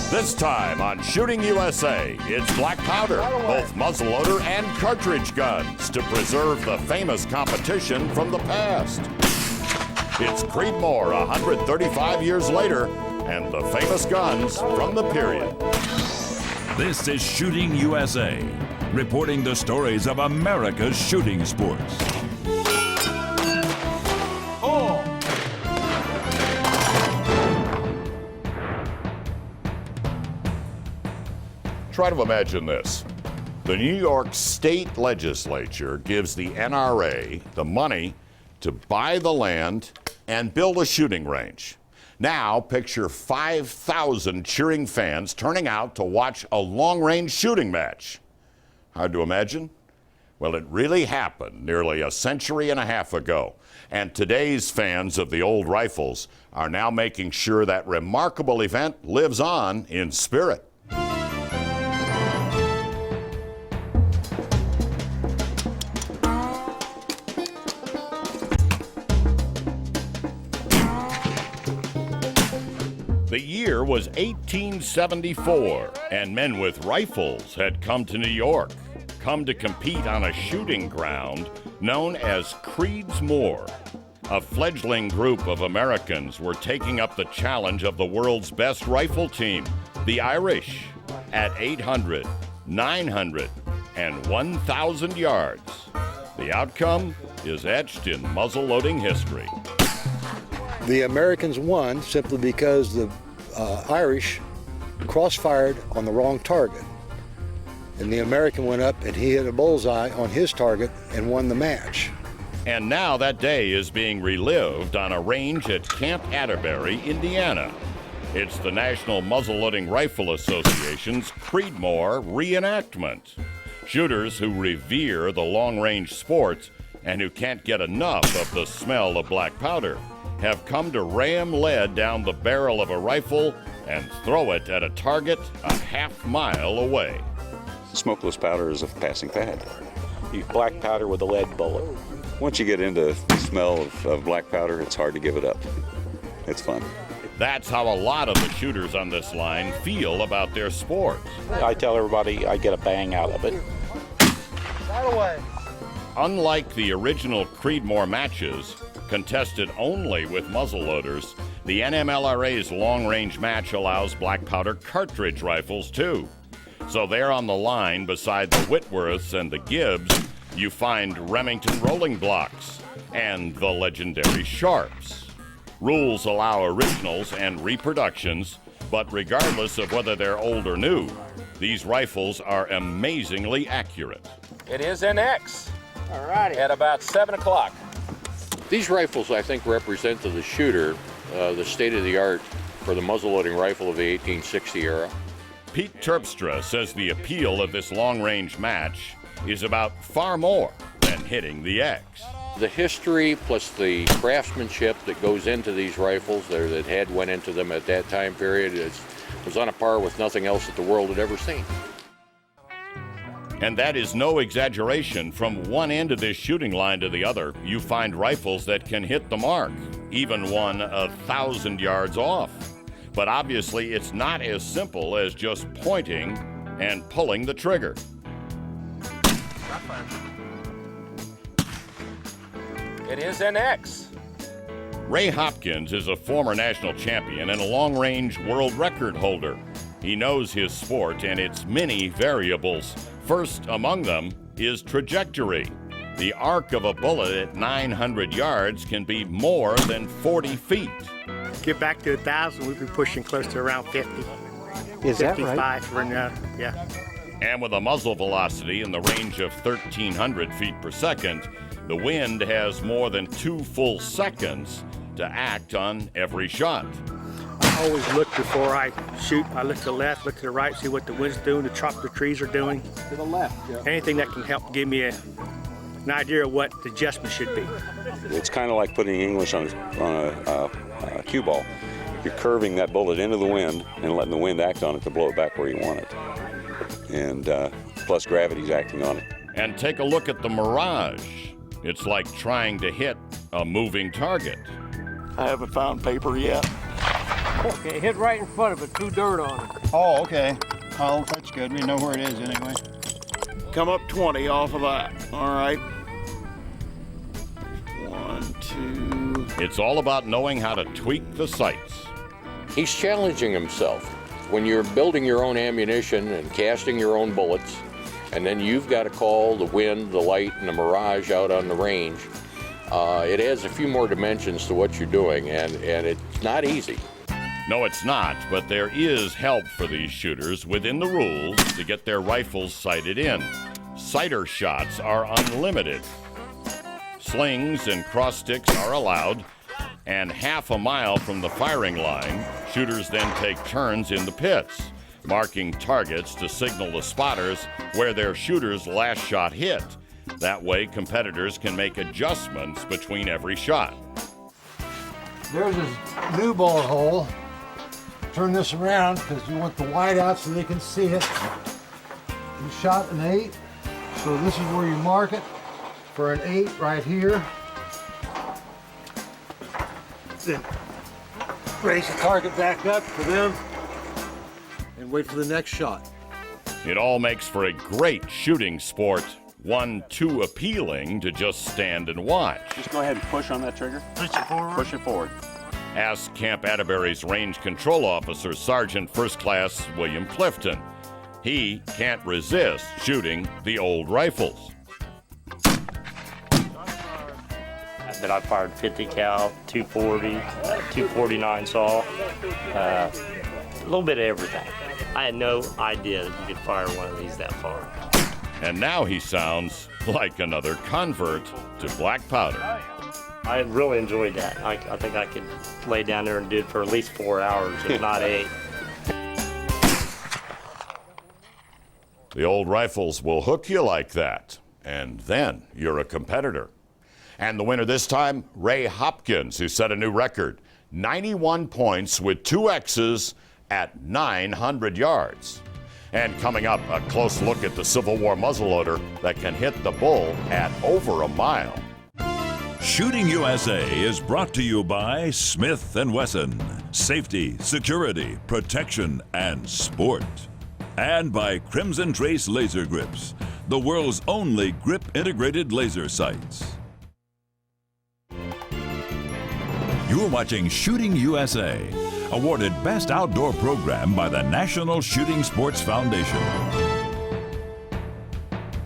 This time on Shooting USA, it's black powder, both muzzleloader and cartridge guns to preserve the famous competition from the past. It's Creedmoor 135 years later and the famous guns from the period. This is Shooting USA, reporting the stories of America's shooting sports. Try to imagine this. The New York State Legislature gives the NRA the money to buy the land and build a shooting range. Now picture 5,000 cheering fans turning out to watch a long-range shooting match. Hard to imagine? Well, it really happened nearly a century and a half ago, and today's fans of the old rifles are now making sure that remarkable event lives on in spirit. The year was 1874, and men with rifles had come to New York, come to compete on a shooting ground known as Creedmoor. A fledgling group of Americans were taking up the challenge of the world's best rifle team, the Irish, at 800, 900, and 1,000 yards. The outcome is etched in muzzle-loading history. The Americans won simply because the Irish crossfired on the wrong target. And the American went up and he hit a bullseye on his target and won the match. And now that day is being relived on a range at Camp Atterbury, Indiana. It's the National Muzzleloading Rifle Association's Creedmoor reenactment. Shooters who revere the long-range sports and who can't get enough of the smell of black powder have come to ram lead down the barrel of a rifle and throw it at a target a half-mile away. Smokeless powder is a passing fad. Use black powder with a lead bullet. Once you get into the smell of black powder, it's hard to give it up. It's fun. That's how a lot of the shooters on this line feel about their sport. I tell everybody I get a bang out of it. Right away. Unlike the original Creedmoor matches, contested only with muzzleloaders, the NMLRA's long-range match allows black powder cartridge rifles too. So there on the line beside the Whitworths and the Gibbs, you find Remington rolling blocks and the legendary Sharps. Rules allow originals and reproductions, but regardless of whether they're old or new, these rifles are amazingly accurate. It is an X. All righty. At about 7 o'clock. These rifles, I think, represent to the shooter the state-of-the-art for the muzzleloading rifle of the 1860 era. Pete Terpstra says the appeal of this long-range match is about far more than hitting the X. The history plus the craftsmanship that goes into these rifles, that went into them at that time period, was on a par with nothing else that the world had ever seen. And that is no exaggeration. From one end of this shooting line to the other, you find rifles that can hit the mark, even one 1,000 yards off. But obviously, it's not as simple as just pointing and pulling the trigger. It is an X. Ray Hopkins is a former national champion and a long-range world record holder. He knows his sport and its many variables. First among them is trajectory. The arc of a bullet at 900 yards can be more than 40 feet. Get back to 1,000, we'd be pushing close to around 50. Is that right? 55, yeah. And with a muzzle velocity in the range of 1,300 feet per second, the wind has more than 2 full seconds to act on every shot. I always look before I shoot. I look to the left, look to the right, see what the wind's doing, the tropical trees are doing. To the left, yeah. Anything that can help give me an idea of what the adjustment should be. It's kind of like putting English on a cue ball. You're curving that bullet into the wind and letting the wind act on it to blow it back where you want it. And plus gravity's acting on it. And take a look at the Mirage. It's like trying to hit a moving target. I haven't found paper yet. Okay, hit right in front of it, threw dirt on it. Oh, okay. Oh, that's good. We know where it is anyway. Come up 20 off of that. All right. 1, 2. It's all about knowing how to tweak the sights. He's challenging himself. When you're building your own ammunition and casting your own bullets, and then you've got to call the wind, the light, and the mirage out on the range, it adds a few more dimensions to what you're doing, and it's not easy. No, it's not, but there is help for these shooters within the rules to get their rifles sighted in. Sighter shots are unlimited. Slings and cross sticks are allowed, and half a mile from the firing line, shooters then take turns in the pits, marking targets to signal the spotters where their shooter's last shot hit. That way, competitors can make adjustments between every shot. There's his new bullet hole. Turn this around because you want the white out so they can see it. You shot an 8, so this is where you mark it for an 8 right here. Then raise the target back up for them and wait for the next shot. It all makes for a great shooting sport, one too appealing to just stand and watch. Just go ahead and push on that trigger. Push it forward. Push it forward. Ask Camp Atterbury's range control officer, Sergeant First Class William Clifton. He can't resist shooting the old rifles. But I fired 50 cal, 240, 249 saw, a little bit of everything. I had no idea that you could fire one of these that far. And now he sounds like another convert to black powder. I really enjoyed that. I think I could lay down there and do it for at least 4 hours, if not 8. The old rifles will hook you like that, and then you're a competitor. And the winner this time, Ray Hopkins, who set a new record, 91 points with 2 X's at 900 yards. And coming up, a close look at the Civil War muzzleloader that can hit the bull at over a mile. Shooting USA is brought to you by Smith & Wesson. Safety, security, protection, and sport. And by Crimson Trace Laser Grips, the world's only grip-integrated laser sights. You're watching Shooting USA, awarded Best Outdoor Program by the National Shooting Sports Foundation.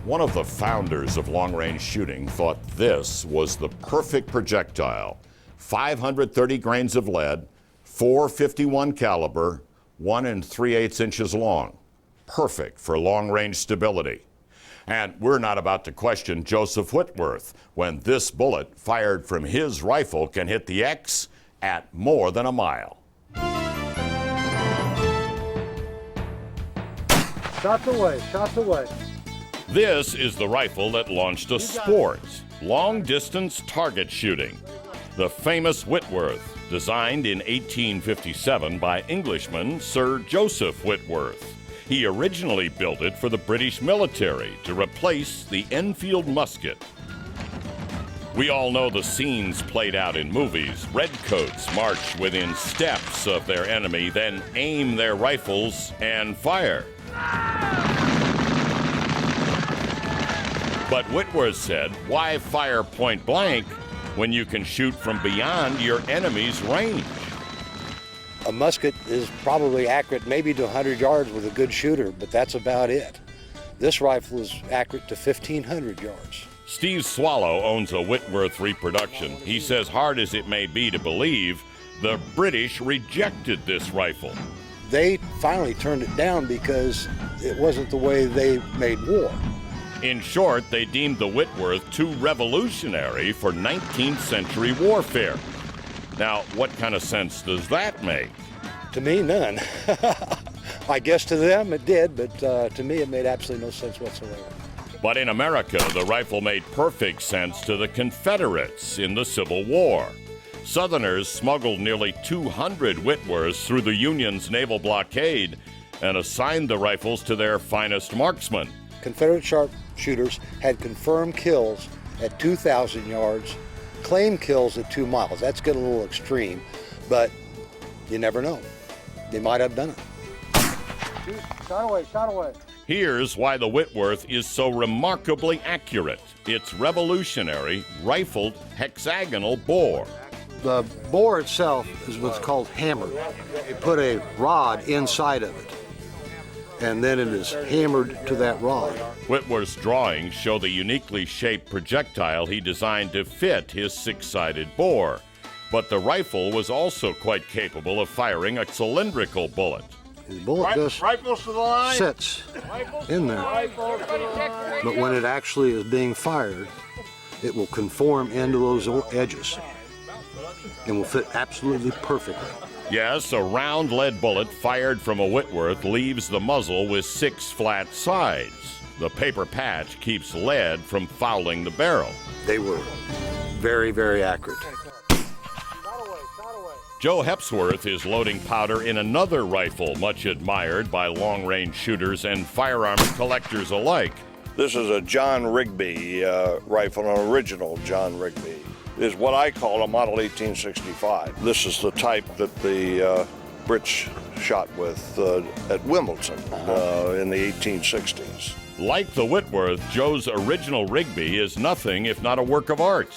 One of the founders of long-range shooting thought this was the perfect projectile. 530 grains of lead, 451 caliber, 1 3/8 inches long. Perfect for long-range stability. And we're not about to question Joseph Whitworth when this bullet fired from his rifle can hit the X at more than a mile. Shots away, shots away. This is the rifle that launched a sport, long-distance target shooting. The famous Whitworth, designed in 1857 by Englishman Sir Joseph Whitworth. He originally built it for the British military to replace the Enfield musket. We all know the scenes played out in movies. Redcoats march within steps of their enemy, then aim their rifles and fire. But Whitworth said, why fire point blank when you can shoot from beyond your enemy's range? A musket is probably accurate maybe to 100 yards with a good shooter, but that's about it. This rifle is accurate to 1,500 yards. Steve Swallow owns a Whitworth reproduction. He says, hard as it may be to believe, the British rejected this rifle. They finally turned it down because it wasn't the way they made war. In short, they deemed the Whitworth too revolutionary for 19th century warfare. Now, what kind of sense does that make? To me, none. I guess to them it did, but to me it made absolutely no sense whatsoever. But in America, the rifle made perfect sense to the Confederates in the Civil War. Southerners smuggled nearly 200 Whitworths through the Union's naval blockade and assigned the rifles to their finest marksmen. Confederate sharpshooters had confirmed kills at 2,000 yards, claimed kills at 2 miles. That's getting a little extreme, but you never know. they might have done it. Shot away, shot away. Here's why the Whitworth is so remarkably accurate. Its revolutionary rifled hexagonal bore. The bore itself is what's called hammered. You put a rod inside of it, and then it is hammered to that rod. Whitworth's drawings show the uniquely shaped projectile he designed to fit his six-sided bore. But the rifle was also quite capable of firing a cylindrical bullet. The bullet just Rifles to the line. sits in there. But when it actually is being fired, it will conform into those edges and will fit absolutely perfectly. Yes, a round lead bullet fired from a Whitworth leaves the muzzle with 6 flat sides. The paper patch keeps lead from fouling the barrel. They were very, very accurate. Joe Hepsworth is loading powder in another rifle much admired by long-range shooters and firearms collectors alike. This is a John Rigby rifle, an original John Rigby. Is what I call a Model 1865. This is the type that the Brits shot with at Wimbledon in the 1860s. Like the Whitworth, Joe's original Rigby is nothing if not a work of art.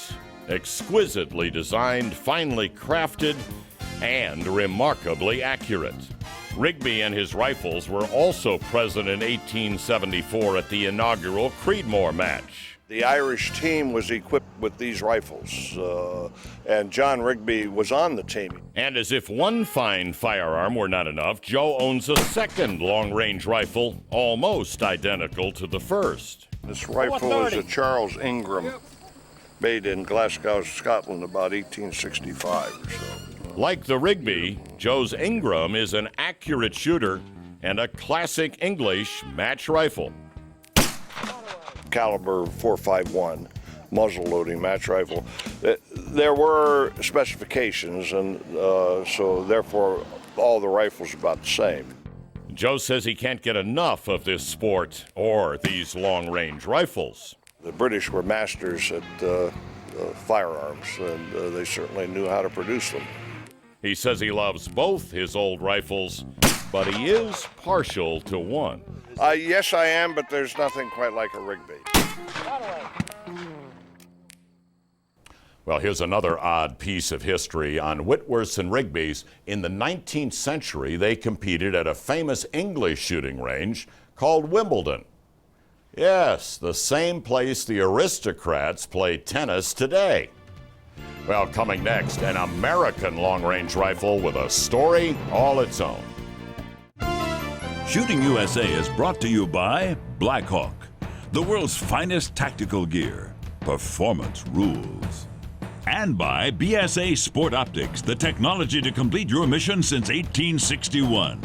Exquisitely designed, finely crafted, and remarkably accurate. Rigby and his rifles were also present in 1874 at the inaugural Creedmoor match. The Irish team was equipped with these rifles, and John Rigby was on the team. And as if one fine firearm were not enough, Joe owns a second long-range rifle, almost identical to the first. This rifle is a Charles Ingram, made in Glasgow, Scotland, about 1865 or so. Like the Rigby, Joe's Ingram is an accurate shooter and a classic English match rifle. Caliber .451 muzzle loading match rifle. There were specifications, and so therefore all the rifles are about the same. Joe says he can't get enough of this sport or these long-range rifles. The British were masters at firearms, and they certainly knew how to produce them. He says he loves both his old rifles, but he is partial to one. Yes, I am, but there's nothing quite like a Rigby. Well, here's another odd piece of history on Whitworths and Rigbys. In the 19th century, they competed at a famous English shooting range called Wimbledon. Yes, the same place the aristocrats play tennis today. Well, coming next, an American long-range rifle with a story all its own. Shooting USA is brought to you by Blackhawk, the world's finest tactical gear. Performance rules. And by BSA Sport Optics, the technology to complete your mission since 1861.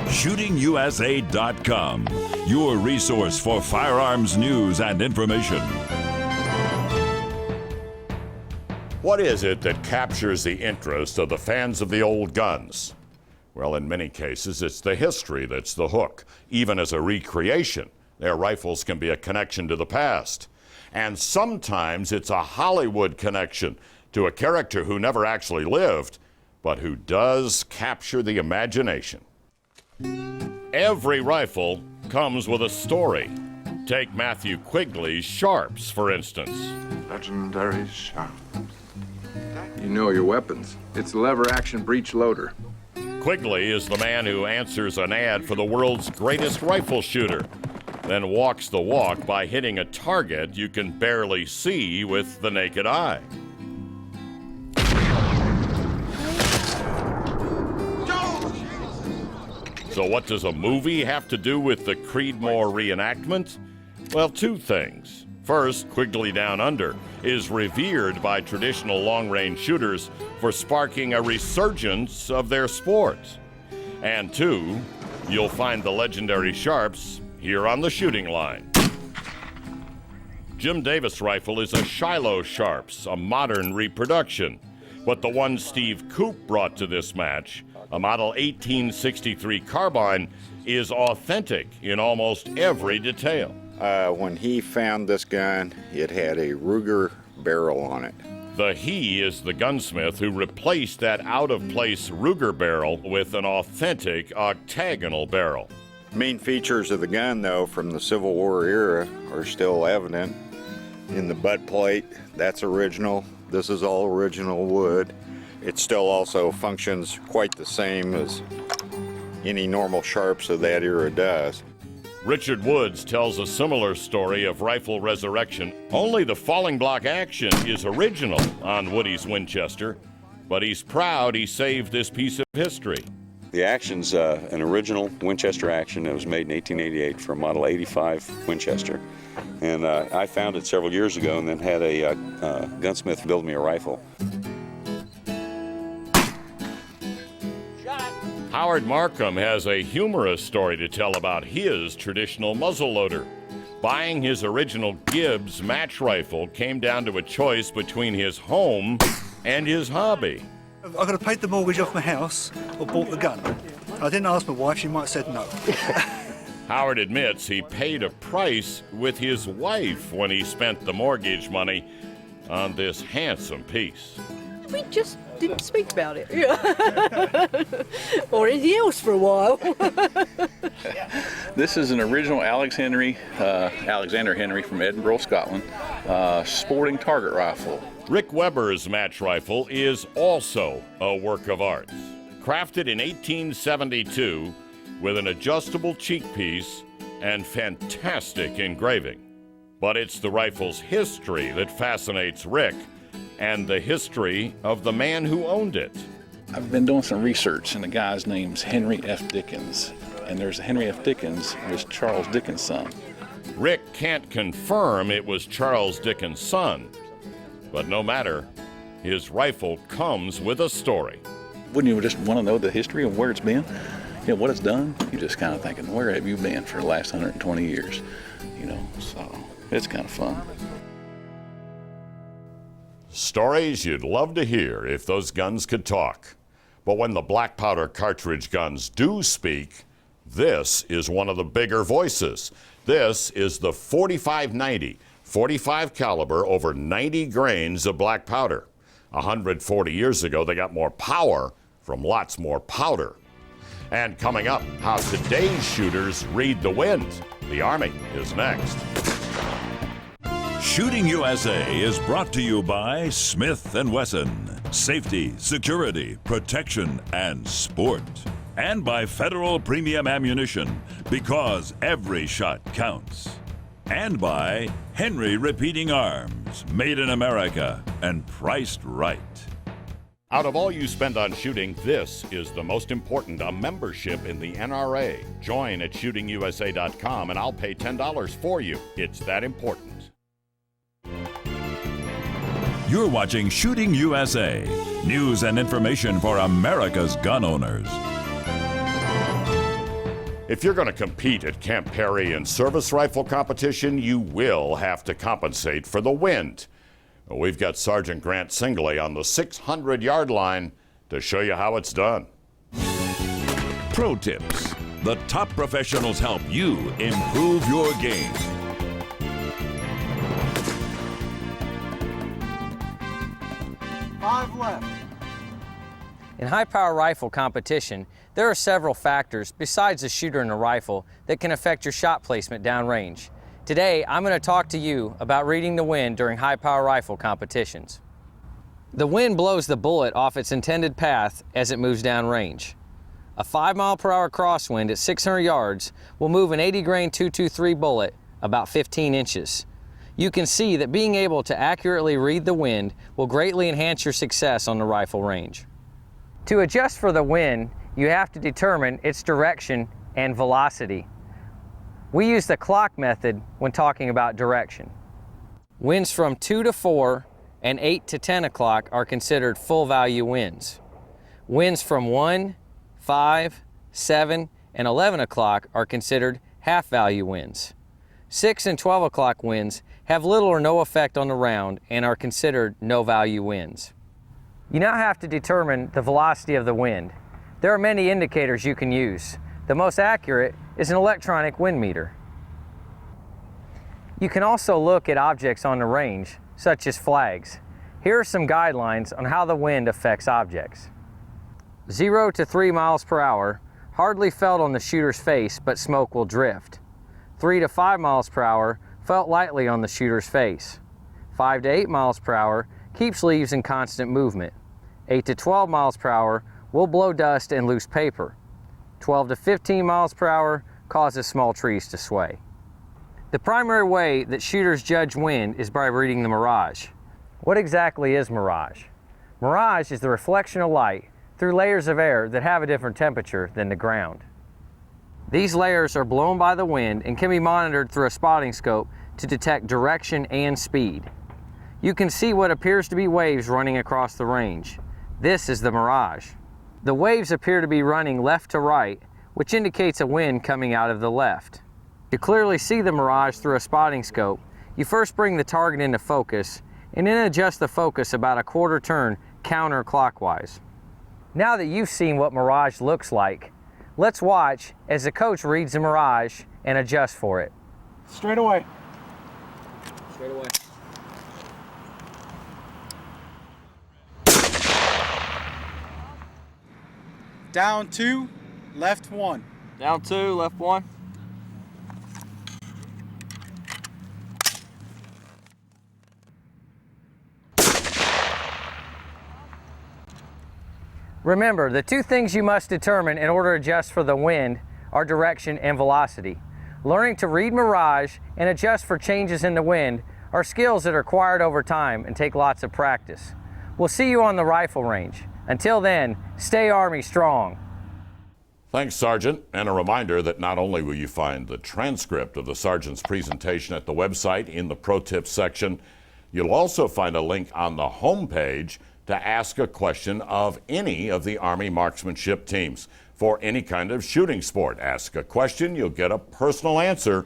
ShootingUSA.com, your resource for firearms news and information. What is it that captures the interest of the fans of the old guns? Well, in many cases, it's the history that's the hook. Even as a recreation, their rifles can be a connection to the past. And sometimes it's a Hollywood connection to a character who never actually lived, but who does capture the imagination. Every rifle comes with a story. Take Matthew Quigley's Sharps, for instance. Legendary Sharps. You know your weapons. It's a lever-action breech loader. Quigley is the man who answers an ad for the world's greatest rifle shooter, then walks the walk by hitting a target you can barely see with the naked eye. So what does a movie have to do with the Creedmoor reenactment? Well, two things. First, Quigley Down Under is revered by traditional long-range shooters for sparking a resurgence of their sport. And two, you'll find the legendary Sharps here on the shooting line. Jim Davis' rifle is a Shiloh Sharps, a modern reproduction. But the one Steve Coop brought to this match, a Model 1863 carbine, is authentic in almost every detail. When he found this gun, it had a Ruger barrel on it. The he is the gunsmith who replaced that out-of-place Ruger barrel with an authentic octagonal barrel. Main features of the gun, though, from the Civil War era are still evident. In the butt plate, that's original. This is all original wood. It still also functions quite the same as any normal Sharps of that era does. Richard Woods tells a similar story of rifle resurrection. Only the falling block action is original on Woody's Winchester, but he's proud he saved this piece of history. The action's an original Winchester action that was made in 1888 for a Model 85 Winchester. And I found it several years ago and then had a gunsmith build me a rifle. Howard Markham has a humorous story to tell about his traditional muzzleloader. Buying his original Gibbs match rifle came down to a choice between his home and his hobby. I could have paid the mortgage off my house or bought the gun. I didn't ask my wife, she might have said no. Howard admits he paid a price with his wife when he spent the mortgage money on this handsome piece. We just didn't speak about it. Or anything else for a while. This is an original Alexander Henry from Edinburgh, Scotland, sporting target rifle. Rick Weber's match rifle is also a work of art. Crafted in 1872 with an adjustable cheek piece and fantastic engraving. But it's the rifle's history that fascinates Rick, and the history of the man who owned it. I've been doing some research, and the guy's name's Henry F. Dickens. And there's Henry F. Dickens, was Charles Dickens' son. Rick can't confirm it was Charles Dickens' son, but no matter, his rifle comes with a story. Wouldn't you just want to know the history of where it's been? You know, what it's done? You're just kind of thinking, where have you been for the last 120 years? You know, so it's kind of fun. Stories you'd love to hear if those guns could talk. But when the black powder cartridge guns do speak, this is one of the bigger voices. This is the 4590, 45 caliber, over 90 grains of black powder. 140 years ago, they got more power from lots more powder. And coming up, how today's shooters read the wind. The Army is next. Shooting USA is brought to you by Smith & Wesson. Safety, security, protection, and sport. And by Federal Premium Ammunition, because every shot counts. And by Henry Repeating Arms, made in America and priced right. Out of all you spend on shooting, this is the most important, a membership in the NRA. Join at shootingusa.com and I'll pay $10 for you. It's that important. You're watching Shooting USA, news and information for America's gun owners. If you're going to compete at Camp Perry in service rifle competition, you will have to compensate for the wind. We've got Sergeant Grant Singley on the 600-yard line to show you how it's done. Pro tips. The top professionals help you improve your game. In high-power rifle competition, there are several factors besides the shooter and the rifle that can affect your shot placement downrange. Today, I'm going to talk to you about reading the wind during high-power rifle competitions. The wind blows the bullet off its intended path as it moves downrange. A 5-mile-per-hour crosswind at 600 yards will move an 80-grain .223 bullet about 15 inches. You can see that being able to accurately read the wind will greatly enhance your success on the rifle range. To adjust for the wind, you have to determine its direction and velocity. We use the clock method when talking about direction. Winds from 2 to 4 and 8 to 10 o'clock are considered full value winds. Winds from 1, 5, 7, and 11 o'clock are considered half value winds. 6 and 12 o'clock winds have little or no effect on the round and are considered no value winds. You now have to determine the velocity of the wind. There are many indicators you can use. The most accurate is an electronic wind meter. You can also look at objects on the range, such as flags. Here are some guidelines on how the wind affects objects. 0 to 3 miles per hour, hardly felt on the shooter's face, but smoke will drift. 3 to 5 miles per hour, felt lightly on the shooter's face. 5 to 8 miles per hour, keeps leaves in constant movement. 8 to 12 miles per hour, will blow dust and loose paper. 12 to 15 miles per hour, causes small trees to sway. The primary way that shooters judge wind is by reading the mirage. What exactly is mirage? Mirage is the reflection of light through layers of air that have a different temperature than the ground. These layers are blown by the wind and can be monitored through a spotting scope to detect direction and speed. You can see what appears to be waves running across the range. This is the mirage. The waves appear to be running left to right, which indicates a wind coming out of the left. To clearly see the mirage through a spotting scope, you first bring the target into focus and then adjust the focus about a quarter turn counterclockwise. Now that you've seen what mirage looks like, let's watch as the coach reads the mirage and adjusts for it. Straight away. Straight away. Down 2, left 1. Down 2, left 1. Remember, the two things you must determine in order to adjust for the wind are direction and velocity. Learning to read mirage and adjust for changes in the wind are skills that are acquired over time and take lots of practice. We'll see you on the rifle range. Until then, stay Army strong. Thanks, Sergeant. And a reminder that not only will you find the transcript of the Sergeant's presentation at the website in the Pro Tips section, you'll also find a link on the home page to ask a question of any of the Army marksmanship teams. For any kind of shooting sport, ask a question, you'll get a personal answer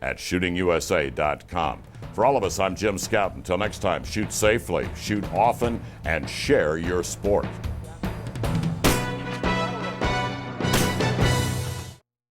at shootingusa.com. For all of us, I'm Jim Scout. Until next time, shoot safely, shoot often, and share your sport.